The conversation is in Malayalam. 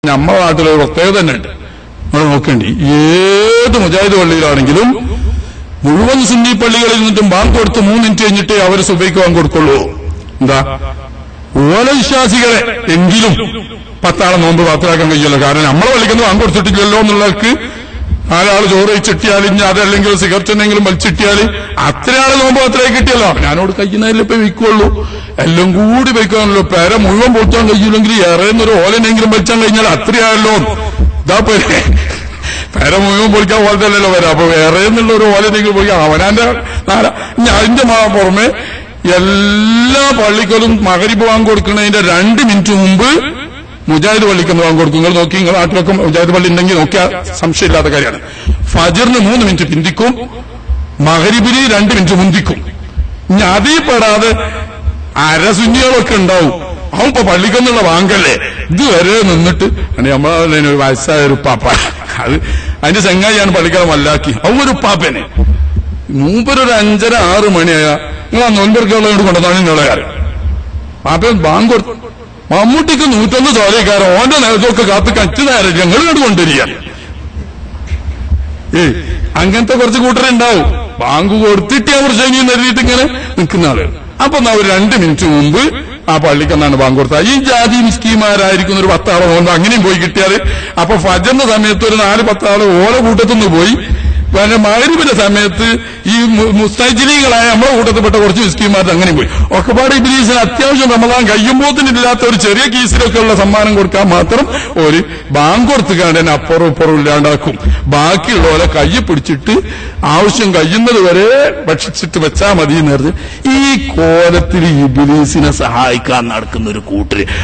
നമ്മുടെ നാട്ടിലൊരു പ്രത്യേകത തന്നെ ഉണ്ട്. നമ്മൾ നോക്കേണ്ടി, ഏത് മുജാഹിദ് പള്ളിയിലാണെങ്കിലും മുഴുവൻ സുന്നി പള്ളികളിൽ നിന്നിട്ടും ബാങ്ക് കൊടുത്ത് 3 മിനിറ്റ് കഴിഞ്ഞിട്ടേ അവർ സുബൈക്ക് ബാങ്ക് കൊടുക്കുള്ളൂ. എന്താ, ഓല വിശ്വാസികളെ എങ്കിലും 10 ആളെ നോമ്പ് പാത്രമാക്കാൻ കഴിയല്ലോ. കാരണം നമ്മളെ പള്ളിക്കൊന്നും ബാങ്ക് കൊടുത്തിട്ടില്ലല്ലോ എന്നുള്ളവർക്ക് 4 ആള് ചോറ് വെച്ചിട്ടിയാൽ, ഇനി അതല്ലെങ്കിൽ സിഗരറ്റെന്നെങ്കിലും വലിച്ചിട്ടിയാൽ അത്ര ആള് നോമ്പ് പാത്രമായി കിട്ടിയല്ലോ. ഞാനോട് കഴിക്കുന്നതിൽ ഇപ്പൊ വിൽക്കുള്ളൂ, എല്ലാം കൂടി വയ്ക്കാണല്ലോ. പേര മുഴുവൻ പൊളിച്ചാൻ കഴിയില്ലെങ്കിൽ ഏറെന്നൊരു ഓലനെങ്കിലും വലിച്ചാൻ കഴിഞ്ഞാൽ അത്രയായല്ലോ. ഇതാ പേര മുഴുവൻ പൊളിക്കാൻ പോലത്തെ അല്ലല്ലോ വരാം. അപ്പൊ വേറെ എന്നുള്ള ഒരു ഓലനെങ്കിലും പൊളിക്കാം. അവനാന്റെ അതിന്റെ പുറമെ എല്ലാ പള്ളിക്കലും മഗ്‌രിബ് ബാങ്ക് കൊടുക്കുന്നതിന്റെ 2 മിനിറ്റ് മുമ്പ് മുജാഹിദ് പള്ളിക്കൊന്ന് ബാങ്ക് കൊടുക്കും. നിങ്ങൾ നോക്കി, നിങ്ങൾ നാട്ടിലൊക്കെ മുജാഹിദ് പള്ളി ഉണ്ടെങ്കിൽ നോക്കിയാൽ സംശയമില്ലാത്ത കാര്യമാണ്. ഫജറിന് 3 മിനിറ്റ് പിന്തിക്കും, മഗ്‌രിബിന് 2 മിനിറ്റ് മുന്തിക്കും. ഇനി അതിൽ പെടാതെ അരസുന്നികളൊക്കെ ഉണ്ടാവും. അവൻ ഇപ്പൊ പള്ളിക്കൊന്നുള്ള ബാങ്കല്ലേ, ഇതുവരെ നിന്നിട്ട് നമ്മളെ വയസ്സായ ഒരു പാപ്പ, അത് അതിന്റെ ചങ്ങായിയാണ് പള്ളിക്കാരൻ മല്ലാക്കി. അവൻ ഒരു പാപ്പനെ മൂപ്പരൊരു 5:30-6 മണിയായ നിങ്ങൾ ആ നോൻപെറുക്കുള്ളത് കൊണ്ടുവന്നാണ് നിങ്ങളെ കാര്യം. പാപ്പൻ ബാങ്ക് കൊടുത്തു. മമ്മൂട്ടിക്ക് 101 തോലക്കാരൻ ഓന്റെ നേരത്തൊക്കെ കാത്ത് കച്ചു നേരം ഞങ്ങൾ കണ്ടു കൊണ്ടുവരിക. അങ്ങനത്തെ കുറച്ച് കൂട്ടരുണ്ടാവും. ബാങ്ക് കൊടുത്തിട്ട് അവർ ശനിയും എഴുതിയിട്ട് ഇങ്ങനെ നിൽക്കുന്ന ആളുകൾ. അപ്പൊ അവർ 2 മിനിറ്റ് മുമ്പ് ആ പള്ളിക്കെന്നാണ് ബാങ്ക് കൊടുത്തത്. ഈ ജാതി മിസ്കിമാരായിരിക്കുന്ന ഒരു 10 ആളെ പോകുമ്പോൾ അങ്ങനെയും പോയി കിട്ടിയാൽ, അപ്പൊ ഫജറിന്റെ സമയത്ത് ഒരു 4-10 ആള് ഓരോ കൂട്ടത്തുനിന്ന് പോയി. മഗ്‌രിബിന്റെ സമയത്ത് ഈ മുസ്തജ്ലികളായ നമ്മളെ കൂട്ടത്തിൽപ്പെട്ട കുറച്ച് മിസ്കിമാർ അങ്ങനെ പോയി. ഒക്കെപ്പാട് ഇബ്ലീസിന് അത്യാവശ്യം റമദാൻ കഴിയുമ്പോത്തിനില്ലാത്ത ഒരു ചെറിയ കേസിലൊക്കെ ഉള്ള സമ്മാനം കൊടുക്കാൻ മാത്രം ഒരു ബാങ്ക് കൊടുത്തുകാണ്ട് തന്നെ അപ്പുറം ഇപ്പുറം ഇല്ലാണ്ടാക്കും. ബാക്കിയുള്ളവരെ കയ്യെ പിടിച്ചിട്ട് ആവശ്യം കഴിയുന്നത് വരെ ഭക്ഷിച്ചിട്ട് വെച്ചാൽ മതി എന്ന് പറഞ്ഞ് ഈ കോലത്തിൽ ഇബ്ലീസിനെ സഹായിക്കാൻ നടക്കുന്ന ഒരു കൂട്ടര്